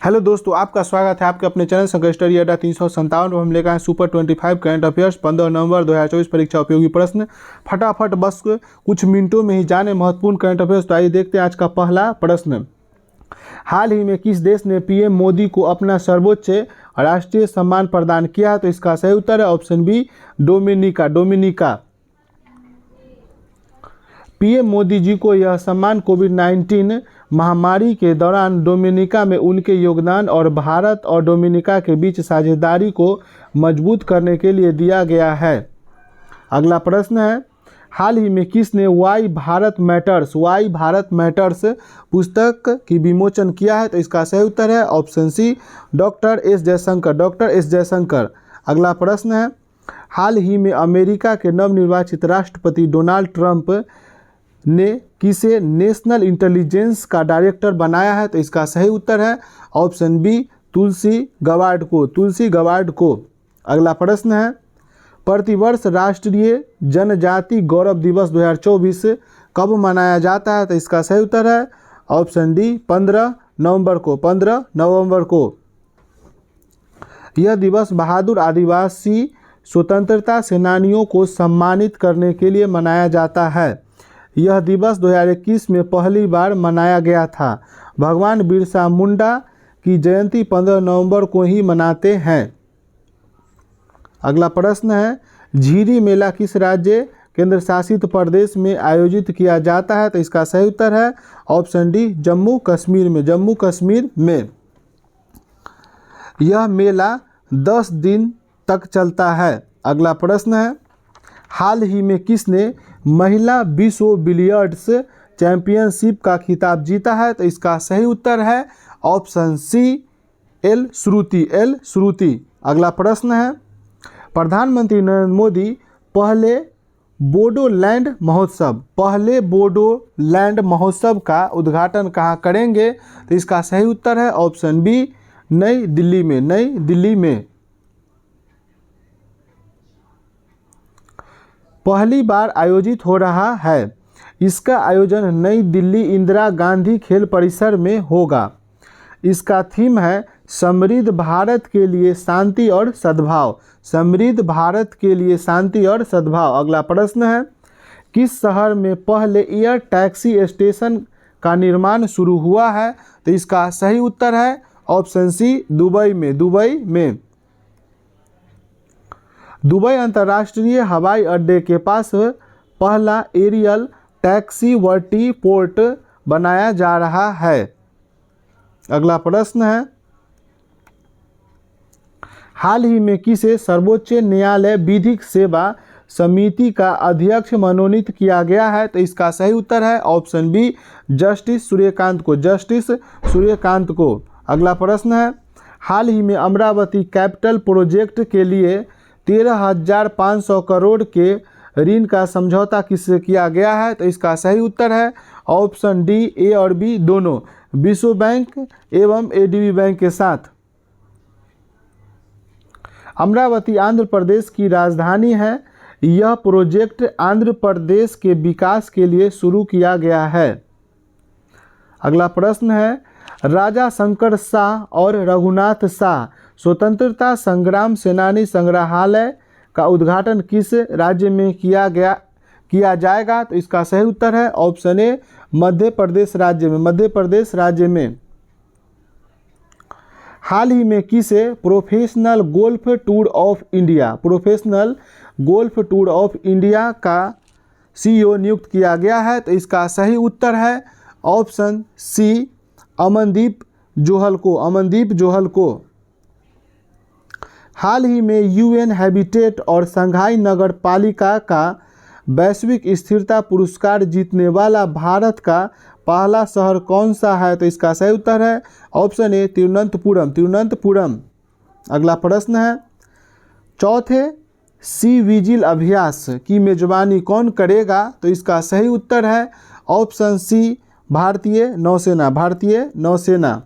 Hello दोस्तों, आपका स्वागत है आपके अपने चैनल संघर्ष स्टडी अड्डा 357 में। हम लेकर आए सुपर 25 करंट अफेयर्स 15 नवंबर 2024 परीक्षा उपयोगी प्रश्न। फटाफट बस कुछ मिनटों में ही जाने महत्वपूर्ण करंट अफेयर्स। तो आइए देखते हैं आज का पहला प्रश्न। हाल ही में किस देश ने पीएम मोदी को अपना सर्वोच्च राष्ट्रीय सम्मान प्रदान किया है? तो इसका सही उत्तर है option B, Dominica. PM Modi ji को यह सम्मान कोविड-19 महामारी के दौरान डोमिनिका में उनके योगदान और भारत और डोमिनिका के बीच साझेदारी को मजबूत करने के लिए दिया गया है। अगला प्रश्न है, हाल ही में किसने वाई भारत मैटर्स पुस्तक की विमोचन किया है? तो इसका सही उत्तर है option C, doctor S Jaishankar. अगला प्रश्न है, हाल ही में अमेरिका के नवनिर्वाचित राष्ट्रपति डोनाल्ड ट्रंप ने किसे नेशनल इंटेलिजेंस का डायरेक्टर बनाया है? तो इसका सही उत्तर है ऑप्शन बी, तुलसी गवार्ड को। अगला प्रश्न है, प्रतिवर्ष राष्ट्रीय जनजाति गौरव दिवस 2024 कब मनाया जाता है? तो इसका सही उत्तर है ऑप्शन डी, 15 नवंबर को। यह दिवस बहादुर आदिवासी स्वतंत्रता सेनानियों को सम्मानित करने के लिए मनाया जाता है। यह दिवस 2021 में पहली बार मनाया गया था। भगवान बिरसा मुंडा की जयंती 15 नवंबर को ही मनाते हैं। अगला प्रश्न है, झीरी मेला किस राज्य केंद्र शासित प्रदेश में आयोजित किया जाता है? तो इसका सही उत्तर है ऑप्शन डी, जम्मू कश्मीर में। यह मेला 10 दिन तक चलता है। अगला प्रश्न है, हाल ही में किसने महिला विश्व बिलियर्ड्स चैंपियनशिप का खिताब जीता है? तो इसका सही उत्तर है ऑप्शन सी, एल श्रुति। अगला प्रश्न है, प्रधानमंत्री नरेंद्र मोदी पहले बोडोलैंड महोत्सव का उद्घाटन कहाँ करेंगे? तो इसका सही उत्तर है ऑप्शन बी, नई दिल्ली में। पहली बार आयोजित हो रहा है। इसका आयोजन नई दिल्ली इंदिरा गांधी खेल परिसर में होगा। इसका थीम है समृद्ध भारत के लिए शांति और सद्भाव। अगला प्रश्न है, किस शहर में पहले एयर टैक्सी स्टेशन का निर्माण शुरू हुआ है? तो इसका सही उत्तर है ऑप्शन सी, दुबई में। दुबई अंतर्राष्ट्रीय हवाई अड्डे के पास पहला एरियल टैक्सी वर्टीपोर्ट बनाया जा रहा है। अगला प्रश्न है, हाल ही में किसे सर्वोच्च न्यायालय विधिक सेवा समिति का अध्यक्ष मनोनीत किया गया है? तो इसका सही उत्तर है ऑप्शन बी, जस्टिस सूर्यकांत को। अगला प्रश्न है, हाल ही में अमरावती कैपिटल प्रोजेक्ट के लिए 13,500 करोड़ के ऋण का समझौता किससे किया गया है? तो इसका सही उत्तर है ऑप्शन डी, ए और बी दोनों, विश्व बैंक एवं एडीबी बैंक के साथ। अमरावती आंध्र प्रदेश की राजधानी है। यह प्रोजेक्ट आंध्र प्रदेश के विकास के लिए शुरू किया गया है। अगला प्रश्न है, राजा शंकर शाह और रघुनाथ शाह स्वतंत्रता संग्राम सेनानी संग्रहालय का उद्घाटन किस राज्य में किया जाएगा? तो इसका सही उत्तर है ऑप्शन ए, मध्य प्रदेश राज्य में। हाल ही में किसे professional golf tour of India का CEO नियुक्त किया गया है? तो इसका सही उत्तर है ऑप्शन सी, अमनदीप जोहल को। हाल ही में UN हैबिटेट और शंघाई नगर पालिका का वैश्विक स्थिरता पुरस्कार जीतने वाला भारत का पहला शहर कौन सा है? तो इसका सही उत्तर है ऑप्शन ए, तिरुवनंतपुरम। अगला प्रश्न है, चौथे सी विजिल अभ्यास की मेजबानी कौन करेगा? तो इसका सही उत्तर है ऑप्शन सी, भारतीय नौसेना।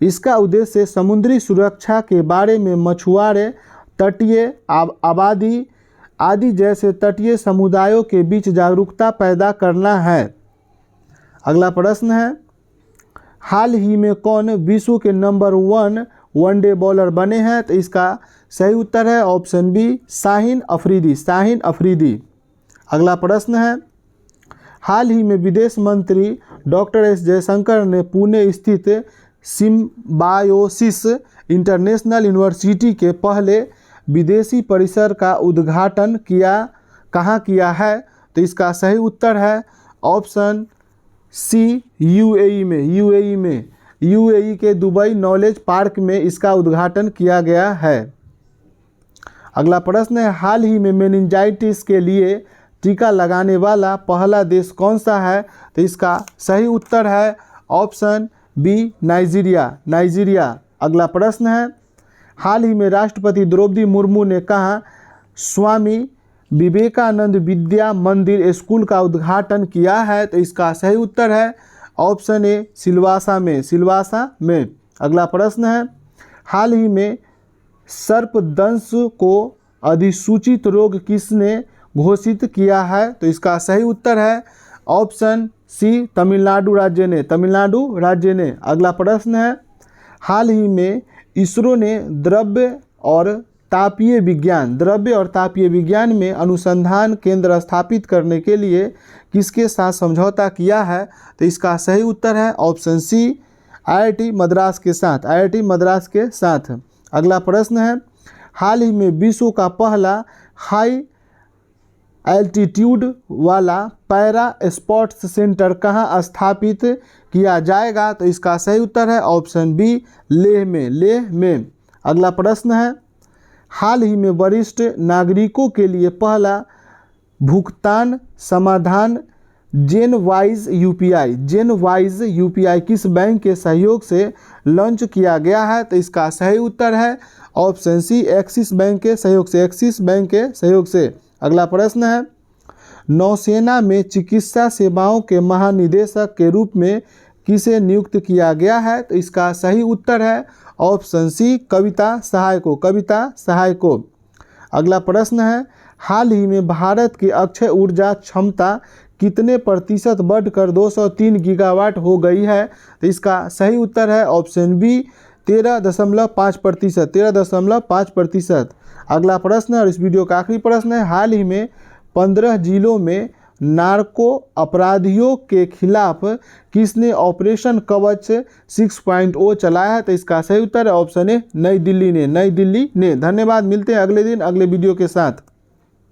इसका उद्देश्य समुद्री सुरक्षा के बारे में मछुआरे, तटीय आबादी आदि जैसे तटीय समुदायों के बीच जागरूकता पैदा करना है। अगला प्रश्न है, हाल ही में कौन विश्व के नंबर 1 वनडे बॉलर बने हैं? तो इसका सही उत्तर है ऑप्शन बी शाहीन अफरीदी। शाहीन अफरीदी। अगला प्रश्न है, हाल ही में विदेश मंत्री डॉक्टर एस जयशंकर ने पुणे स्थित सिम्बायोसिस इंटरनेशनल यूनिवर्सिटी के पहले विदेशी परिसर का उद्घाटन कहाँ किया है? तो इसका सही उत्तर है ऑप्शन सी यूएई में। यूएई के दुबई नॉलेज पार्क में इसका उद्घाटन किया गया है। अगला प्रश्न है, हाल ही में मेनिंजाइटिस के लिए टीका लगाने वाला पहला देश कौन सा है? तो इसका सही उत्तर है ऑप्शन बी नाइजीरिया। अगला प्रश्न है, हाल ही में राष्ट्रपति द्रौपदी मुर्मू ने कहा स्वामी विवेकानंद विद्या मंदिर स्कूल का उद्घाटन किया है? तो इसका सही उत्तर है ऑप्शन ए सिलवासा में। अगला प्रश्न है, हाल ही में सर्पदंश को अधिसूचित रोग किसने घोषित किया है? तो इसका सही उत्तर है ऑप्शन सी तमिलनाडु राज्य ने। अगला प्रश्न है, हाल ही में इसरो ने द्रव्य और तापीय विज्ञान में अनुसंधान केंद्र स्थापित करने के लिए किसके साथ समझौता किया है? तो इसका सही उत्तर है ऑप्शन सी आईआईटी मद्रास के साथ। अगला प्रश्न है, हाल ही में विश्व का पहला हाई एल्टीट्यूड वाला पैरा स्पोर्ट्स सेंटर कहाँ स्थापित किया जाएगा? तो इसका सही उत्तर है ऑप्शन बी लेह में। अगला प्रश्न है, हाल ही में वरिष्ठ नागरिकों के लिए पहला भुगतान समाधान जेनवाइज यूपीआई किस बैंक के सहयोग से लॉन्च किया गया है? तो इसका सही उत्तर है ऑप्शन सी एक्सिस बैंक के सहयोग से। अगला प्रश्न है, नौसेना में चिकित्सा सेवाओं के महानिदेशक के रूप में किसे नियुक्त किया गया है? तो इसका सही उत्तर है ऑप्शन सी कविता सहाय को। अगला प्रश्न है, हाल ही में भारत की अक्षय ऊर्जा क्षमता कितने प्रतिशत बढ़कर 203 गीगावाट हो गई है? तो इसका सही उत्तर है ऑप्शन बी 13.5%। अगला प्रश्न और इस वीडियो का आखिरी प्रश्न है, हाल ही में 15 जिलों में नार्को अपराधियों के खिलाफ किसने ऑपरेशन कवच 6.0 चलाया है? तो इसका सही उत्तर है ऑप्शन ए नई दिल्ली ने। धन्यवाद, मिलते हैं अगले दिन अगले वीडियो के साथ।